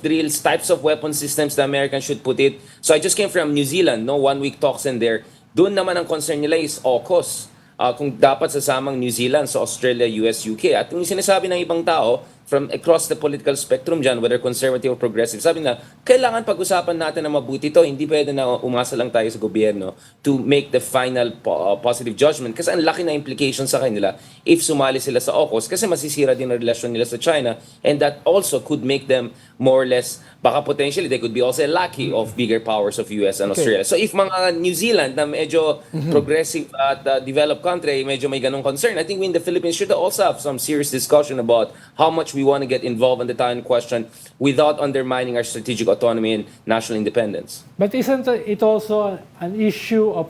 weapon systems the Americans should put it. So I just came from New Zealand, no 1 week talks in there. Doon naman ang concern nila is AUKUS. Kung dapat sasamang New Zealand sa Australia, US, UK. At yung sinasabi ng ibang tao from across the political spectrum dyan, whether conservative or progressive, sabi na, kailangan pag-usapan natin na mabuti to. Hindi pwede na umasa lang tayo sa gobyerno to make the final positive judgment. Kasi ang laki na implications sa kanila if sumali sila sa AUKUS. Kasi masisira din ang relasyon nila sa China. And that also could make them more or less, baka potentially they could be also lucky of bigger powers of US and Australia. So if mga New Zealand na medyo progressive at developed country, medyo may ganong concern, I think we in the Philippines should also have some serious discussion about how much we want to get involved in the Taiwan question without undermining our strategic autonomy and national independence. but isn't it also an issue of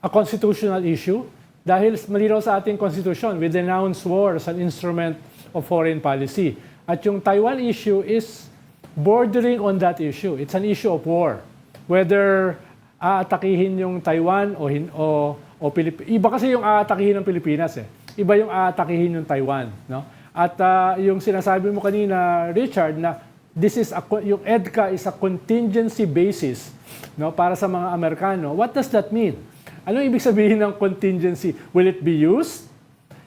a constitutional issue? Dahil malinaw sa ating constitution, we denounce war as an instrument of foreign policy. At yung Taiwan issue is bordering on that issue. It's an issue of war. Whether aatakihin yung Taiwan o Pilipinas. Iba kasi yung aatakihin ng Pilipinas eh. Iba yung aatakihin yung Taiwan, no? At yung sinasabi mo kanina, Richard, na yung EDCA is a contingency basis, no, para sa mga Amerikano. What does that mean? Ano ibig sabihin ng contingency? Will it be used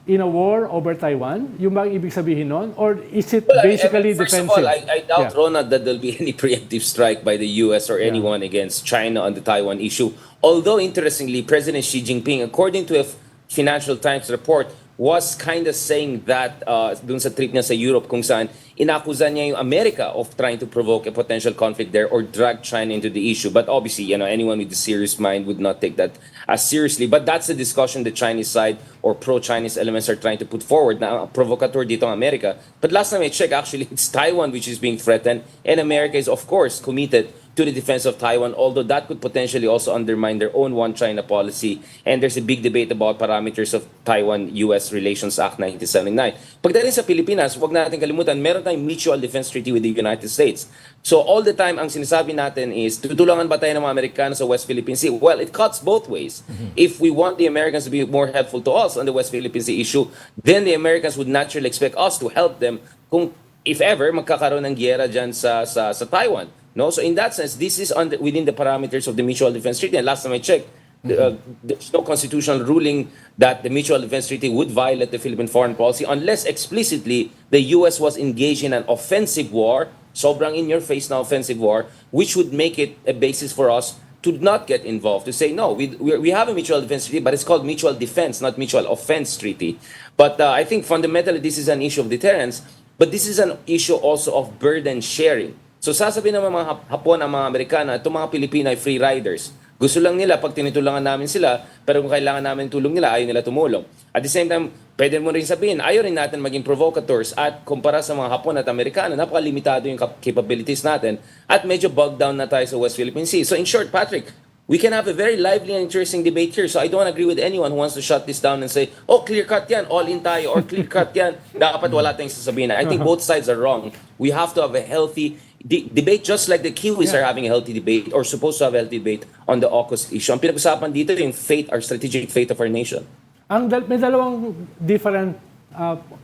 in a war over Taiwan? Yung bang ibig sabihin nun? Or is it basically first defensive? of all, I doubt, Ronald, that there'll be any preemptive strike by the US or anyone against China on the Taiwan issue. Although, interestingly, President Xi Jinping, according to a Financial Times report, was kind of saying that dun sa trip niya sa Europe kung saan inakusa niya yung America of trying to provoke a potential conflict there or drag China into the issue. But obviously, anyone with a serious mind would not take that as seriously. But that's the discussion the Chinese side or pro-Chinese elements are trying to put forward na provocateur dito ang America. But last time I checked, actually, it's Taiwan which is being threatened, and America is, of course, committed to the defense of Taiwan, although that could potentially also undermine their own One China policy. And there's a big debate about parameters of Taiwan-US Relations Act 1979. Pagdating sa Pilipinas, huwag natin kalimutan, meron tayong mutual defense treaty with the United States. So all the time, ang sinasabi natin is, tutulungan ba tayo ng mga Amerikano sa West Philippine Sea? Well, it cuts both ways. If we want the Americans to be more helpful to us on the West Philippine Sea issue, then the Americans would naturally expect us to help them kung, if ever, magkakaroon ng giyera dyan sa Taiwan. No, so in that sense, this is within the parameters of the Mutual Defense Treaty. And last time I checked, there's no constitutional ruling that the Mutual Defense Treaty would violate the Philippine foreign policy unless explicitly the U.S. was engaged in an offensive war, sobrang in-your-face na offensive war, which would make it a basis for us to not get involved, to say, no, we have a Mutual Defense Treaty, but it's called Mutual Defense, not Mutual Offense Treaty. But I think fundamentally this is an issue of deterrence, but this is an issue also of burden sharing. So sasabihin ng mga Hapon, ang mga Amerikana, itong mga Pilipino ay free riders. Gusto lang nila pag tinutulungan namin sila, pero kung kailangan namin tulong nila, ayaw nila tumulong. At the same time, pwede mo rin sabihin, ayaw rin natin maging provocateurs at kumpara sa mga Hapon at Amerikano, napakalimitado yung capabilities natin at medyo bogged down na tayo sa West Philippine Sea. So in short, Patrick, we can have a very lively and interesting debate here. So I don't agree with anyone who wants to shut this down and say, oh, clear-cut yan, all-in tayo, or clear-cut yan, dapat wala tayong sasabihin. I think both sides are wrong. We have to have a healthy debate just like the Kiwis are having a healthy debate or supposed to have a healthy debate on the AUKUS issue. Ang pinag-usapan dito yung fate, our strategic fate of our nation. May dalawang different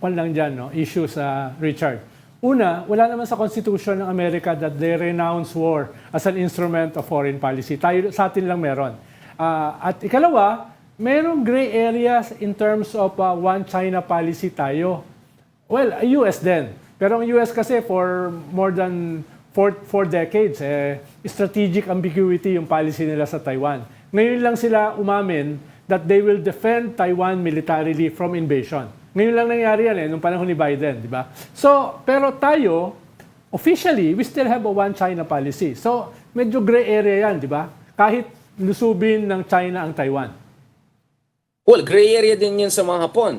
lang dyan, no, issues, Richard. Una, wala naman sa Constitution ng Amerika that they renounce war as an instrument of foreign policy. Sa atin lang meron. At ikalawa, merong gray areas in terms of one China policy tayo. Well, US din. Pero ang US kasi for more than four decades, strategic ambiguity yung policy nila sa Taiwan. Ngayon lang sila umamin that they will defend Taiwan militarily from invasion. Ngayon lang nangyari yan nung panahon ni Biden, di ba? So, pero tayo, officially, we still have a one China policy. So, medyo gray area yan, di ba? Kahit lusubin ng China ang Taiwan. Well, gray area din yan sa mga Hapon.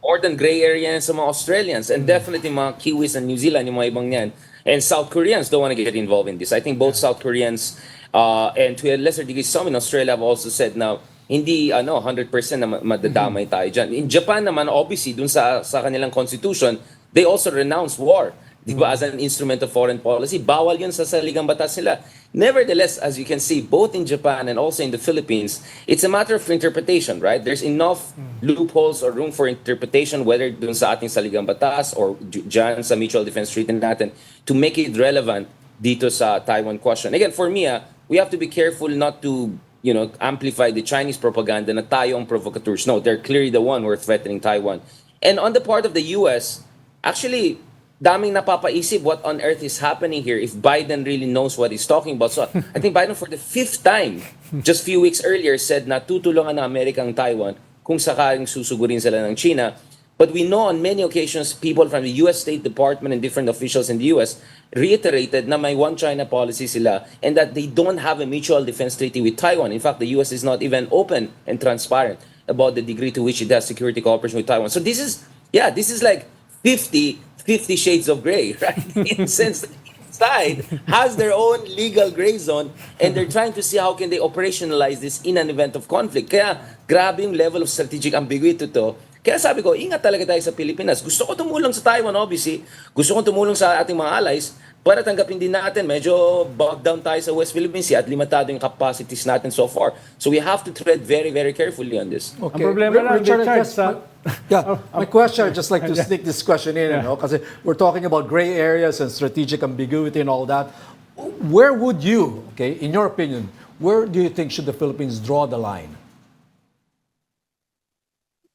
More than gray area yan sa mga Australians. And definitely mga Kiwis and New Zealand, yung mga ibang yan. And South Koreans don't want to get involved in this. I think both South Koreans and to a lesser degree, some in Australia have also said now, hindi 100% na madadamay tayo dyan. In Japan naman, obviously, dun sa kanilang constitution, they also renounce war. Di ba? As an instrument of foreign policy. Bawal yun sa saligang batas nila. Nevertheless, as you can see, both in Japan and also in the Philippines, it's a matter of interpretation, right? There's enough loopholes or room for interpretation, whether dun sa ating saligang batas or dyan sa mutual defense treaty natin, to make it relevant dito sa Taiwan question. Again, for me, we have to be careful not to amplify the Chinese propaganda na tayo ang provocateurs. No, they're clearly the one who are threatening Taiwan. And on the part of the US, actually, daming napapaisip what on earth is happening here if Biden really knows what he's talking about. So I think Biden for the 5th time, just few weeks earlier, said na tutulungan ng Amerika ang Taiwan kung sakaling susugurin sila ng China. But we know on many occasions, people from the US State Department and different officials in the US reiterated na may one China policy sila and that they don't have a mutual defense treaty with Taiwan. In fact, the US is not even open and transparent about the degree to which it has security cooperation with Taiwan. So this is like 50 shades of gray, right? In the sense that each side has their own legal gray zone and they're trying to see how can they operationalize this in an event of conflict. Kaya grabe yung level of strategic ambiguity to. Kaya sabi ko, ingat talaga tayo sa Pilipinas. Gusto ko tumulong sa Taiwan, obviously. Gusto ko tumulong sa ating mga allies para tanggapin din natin. Medyo bogged down tayo sa West Philippine Sea at limitado yung capacities natin so far. So we have to tread very, very carefully on this. Okay. Ang problema lang, Richard, Richard, my question, I'd just like to sneak this question in, because we're talking about gray areas and strategic ambiguity and all that. Where would you, in your opinion, where do you think should the Philippines draw the line?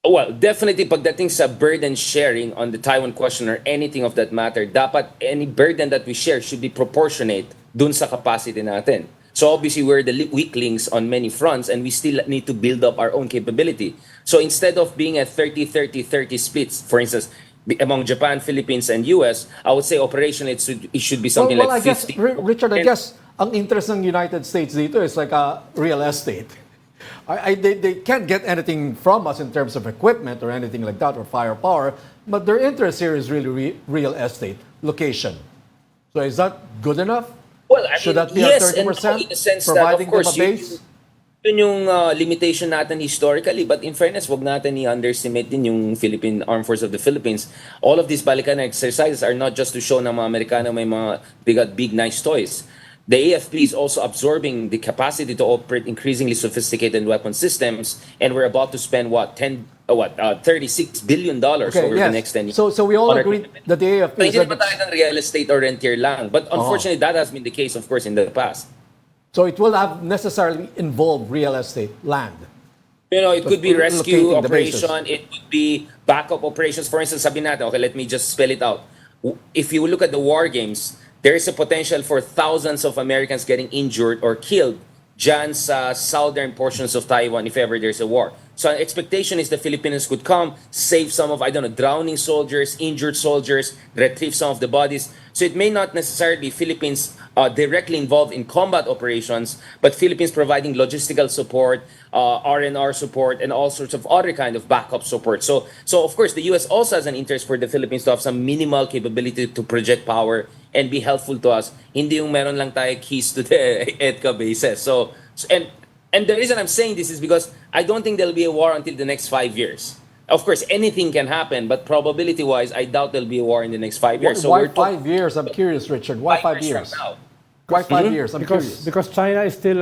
Well, definitely pagdating sa burden sharing on the Taiwan question or anything of that matter, dapat any burden that we share should be proportionate dun sa capacity natin. So obviously we're the weaklings on many fronts and we still need to build up our own capability. So instead of being a 30-30-30 splits, for instance, among Japan, Philippines, and US, I would say operationally it should be something well, like I guess, 50. Richard, I guess ang interest ng United States dito is like a real estate. They can't get anything from us in terms of equipment or anything like that or firepower, but their interest here is really real estate, location. So is that good enough? Well, I Should mean, that be yes, at 30%? and no, in the sense that, Providing of course, them a base? yun yung limitation natin historically. But in fairness, wag natin i-underestimate din yung Philippine Armed Forces of the Philippines. All of these Balikan exercises are not just to show na mga Amerikano may mga big, nice toys. The AFP is also absorbing the capacity to operate increasingly sophisticated weapon systems, and we're about to spend $36 billion over the next 10 years. So we all agree that the AFP Hindi naman tayo ng real estate or rentier lang. But unfortunately, that has been the case, of course, in the past. So it will have necessarily involved real estate, land. You know, it could be rescue Locating the bases. operation, it could be backup operations. For instance, sabi natin, okay, let me just spell it out. If you look at the war games, there is a potential for thousands of Americans getting injured or killed dyan sa southern portions of Taiwan if ever there's a war. So an expectation is the Filipinos could come, save some of, drowning soldiers, injured soldiers, retrieve some of the bodies. So it may not necessarily be Philippines directly involved in combat operations, but Philippines providing logistical support, R&R support, and all sorts of other kind of backup support. So of course, the U.S. also has an interest for the Philippines to have some minimal capability to project power and be helpful to us. Hindi yung meron lang tayo keys to the EDCA bases. And the reason I'm saying this is because I don't think there'll be a war until the next 5 years. Of course, anything can happen, but probability-wise, I doubt there'll be a war in the next 5 years. So Why we're talking 5 years? I'm curious, Richard. Why 5 years? from now. Why 5 years? I'm curious. Because China is still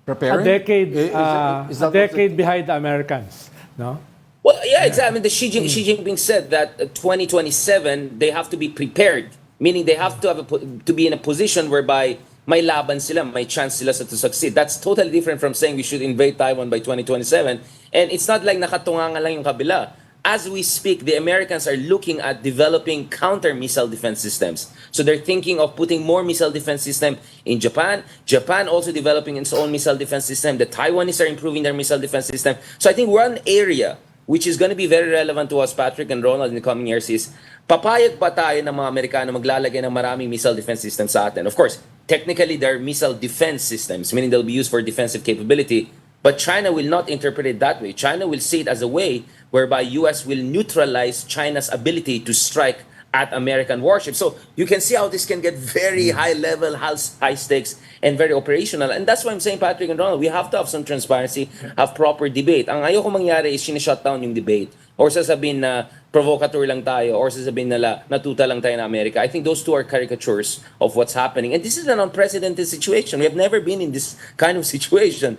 Preparing? a decade, Is that a decade behind the Americans. No? Well, yeah, exactly. I mean, Xi Jinping said that 2027 they have to be prepared, meaning they have to have to be in a position whereby may laban sila, may chance sila to succeed. That's totally different from saying we should invade Taiwan by 2027. And it's not like nakatunga lang yung kabila. As we speak, the Americans are looking at developing counter-missile defense systems. So they're thinking of putting more missile defense system in Japan. Japan also developing its own missile defense system. The Taiwanese are improving their missile defense system. So I think one area which is going to be very relevant to us, Patrick and Ronald, in the coming years is, papayag ba tayo ng mga Amerikano maglalagay ng maraming missile defense systems sa atin? Of course, technically, they're missile defense systems, meaning they'll be used for defensive capability. But China will not interpret it that way. China will see it as a way whereby US will neutralize China's ability to strike at American warships. So you can see how this can get very high level, high stakes, and very operational. And that's why I'm saying, Patrick and Ronald, we have to have some transparency, have proper debate. Ang ayoko mangyari is sinishut down yung debate. Or sasabihin na provocateur lang tayo, or sasabihin nila natuta lang tayo na Amerika. I think those two are caricatures of what's happening. And this is an unprecedented situation. We have never been in this kind of situation.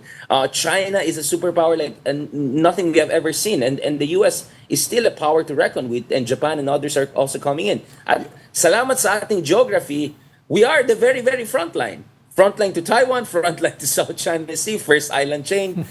China is a superpower like nothing we have ever seen. And the US is still a power to reckon with. And Japan and others are also coming in. At salamat sa ating geography, we are the very, very front line. Frontline to Taiwan, frontline to South China Sea, first island chain.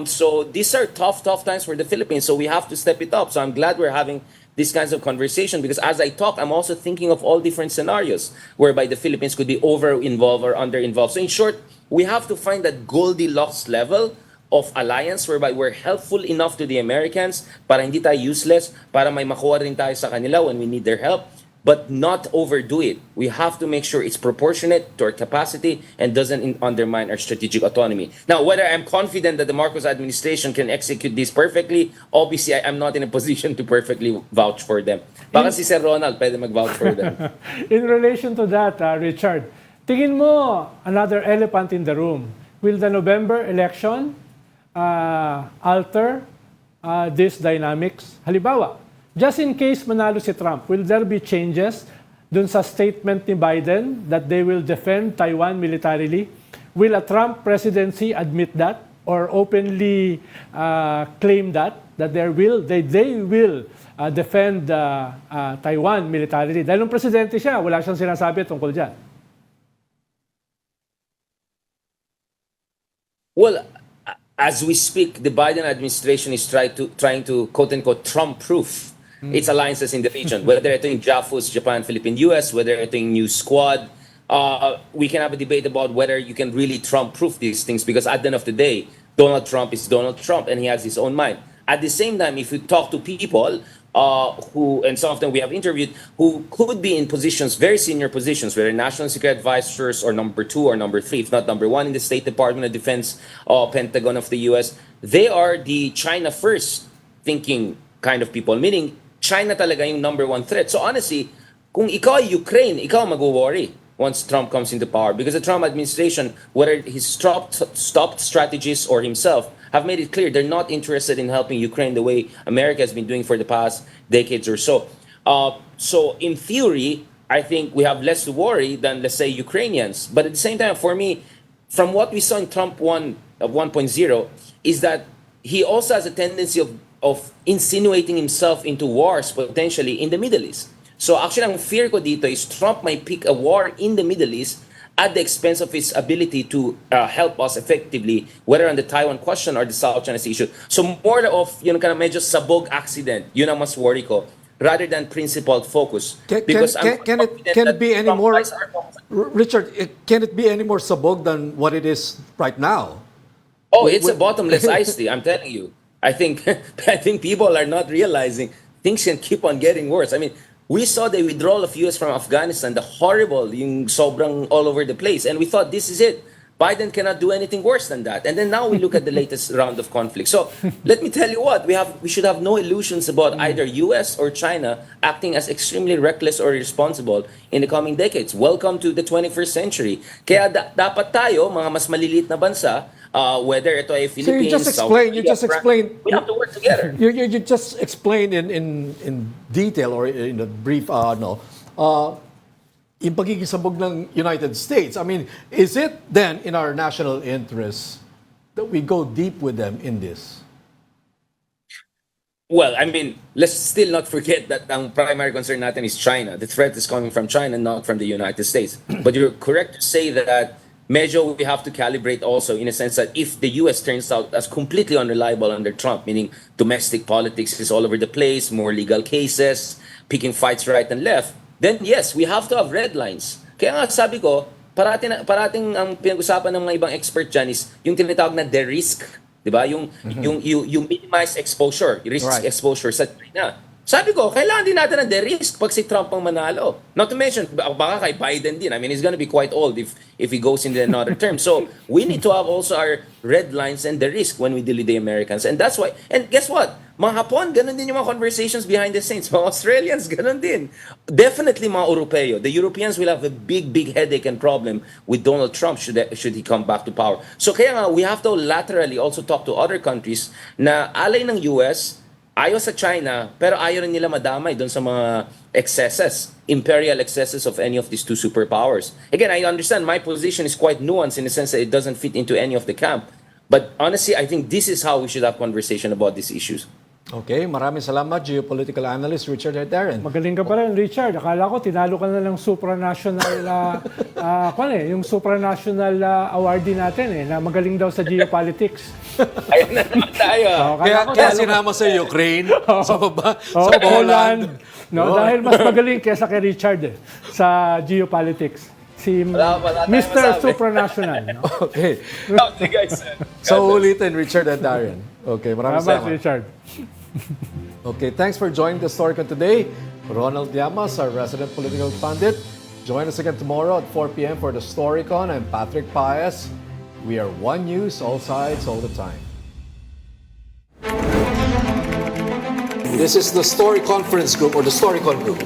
So these are tough times for the Philippines. So we have to step it up. So I'm glad we're having these kinds of conversation because as I talk, I'm also thinking of all different scenarios whereby the Philippines could be over-involved or under-involved. So in short, we have to find that Goldilocks level of alliance whereby we're helpful enough to the Americans para hindi tayo useless, para may makuha rin tayo sa kanila when we need their help, but not overdo it. We have to make sure it's proportionate to our capacity and doesn't undermine our strategic autonomy. Now, whether I'm confident that the Marcos administration can execute this perfectly, obviously, I'm not in a position to perfectly vouch for them. Baka si Sir Ronald pwede mag-vouch for them. In relation to that, Richard, tingin mo another elephant in the room. Will the November election alter these dynamics? Halimbawa, just in case manalo si Trump, will there be changes dun sa statement ni Biden that they will defend Taiwan militarily? Will a Trump presidency admit that or openly claim that they will defend Taiwan militarily? Dahil nung presidente siya, wala siyang sinasabi tungkol dyan. Well, as we speak, the Biden administration is trying to quote-unquote Trump-proof its alliances in the region, whether ito yung JAFUS, Japan, Philippine, US, whether ito yung new Squad. We can have a debate about whether you can really Trump-proof these things because at the end of the day, Donald Trump is Donald Trump and he has his own mind. At the same time, if you talk to people who, and some of them we have interviewed, who could be in positions, very senior positions, whether national security advisors or number 2 or number 3, if not number 1 in the State Department of Defense or Pentagon of the US, they are the China first thinking kind of people, meaning China talaga yung number 1 threat. So honestly, kung ikaw ay Ukraine, ikaw mag-worry once Trump comes into power. Because the Trump administration, whether his stopped strategies or himself, have made it clear they're not interested in helping Ukraine the way America has been doing for the past decades or so. So in theory, I think we have less to worry than, let's say, Ukrainians. But at the same time, for me, from what we saw in Trump 1.0, is that he also has a tendency of insinuating himself into wars potentially in the Middle East. So actually, ang fear ko dito is Trump might pick a war in the Middle East at the expense of his ability to help us effectively, whether on the Taiwan question or the South China Sea issue. So more of, kind of medyo sabog accident, yun ang mas worry ko, rather than principled focus. Can it be any more, Richard, can it be any more sabog than what it is right now? Oh, it's a bottomless iced tea, I'm telling you. I think people are not realizing things can keep on getting worse. I mean, we saw the withdrawal of US from Afghanistan, the horrible, yung sobrang all over the place. And we thought, this is it. Biden cannot do anything worse than that. And then now we look at the latest round of conflict. So let me tell you what, we should have no illusions about either US or China acting as extremely reckless or irresponsible in the coming decades. Welcome to the 21st century. Kaya dapat tayo, mga mas maliliit na bansa, whether ito ay So Philippines, you just explained, we have to work together. You just explained in detail or in a brief, yung pagkikisabog ng United States. I mean, is it then in our national interest that we go deep with them in this? Well, I mean, let's still not forget that ang primary concern natin is China. The threat is coming from China, not from the United States. But you're correct to say that medyo we have to calibrate also in a sense that if the US turns out as completely unreliable under Trump, meaning domestic politics is all over the place, more legal cases, picking fights right and left, then yes, we have to have red lines. Kaya nga sabi ko, parating ang pinag-usapan ng mga ibang expert dyan is yung tinatawag na de-risk. Diba? Yung minimize exposure, risk exposure sa China. Sabi ko, kailangan din natin ng de-risk pag si Trump ang manalo. Not to mention, baka kay Biden din. I mean, he's gonna be quite old if he goes into another term. So, we need to have also our red lines and the risk when we deal with the Americans. And that's why, and guess what? Mga Hapon, ganun din yung mga conversations behind the scenes. Mga Australians, ganun din. Definitely mga Europeo. The Europeans will have a big headache and problem with Donald Trump should he come back to power. So kaya nga, we have to laterally also talk to other countries na alay ng US, ayaw sa China, pero ayaw rin nila madamay doon sa mga excesses, imperial excesses of any of these two superpowers. Again, I understand my position is quite nuanced in the sense that it doesn't fit into any of the camp. But honestly, I think this is how we should have conversation about these issues. Okay, maraming salamat, geopolitical analyst Richard Darren. Magaling ka pa rin, Richard. Akala ko, tinalo ka na ng supranational, yung supranational awardee natin na magaling daw sa geopolitics. Ayun na naman tayo. Kaya sinama sa Ukraine, sa baba, sa Poland. No, dahil mas magaling kesa kay Richard sa geopolitics. Si wala Mr. masabi. Supranational. No? Okay. Okay, guys. So ulitin, Richard and Darren. Okay, maraming Salamat, salamat. Richard. Okay, thanks for joining the Storycon today. Ronald Llamas, our resident political pundit. Join us again tomorrow at 4 p.m. for the Storycon. I'm Patrick Paez. We are One News, all sides, all the time. This is the Story Conference Group or the Storycon Group.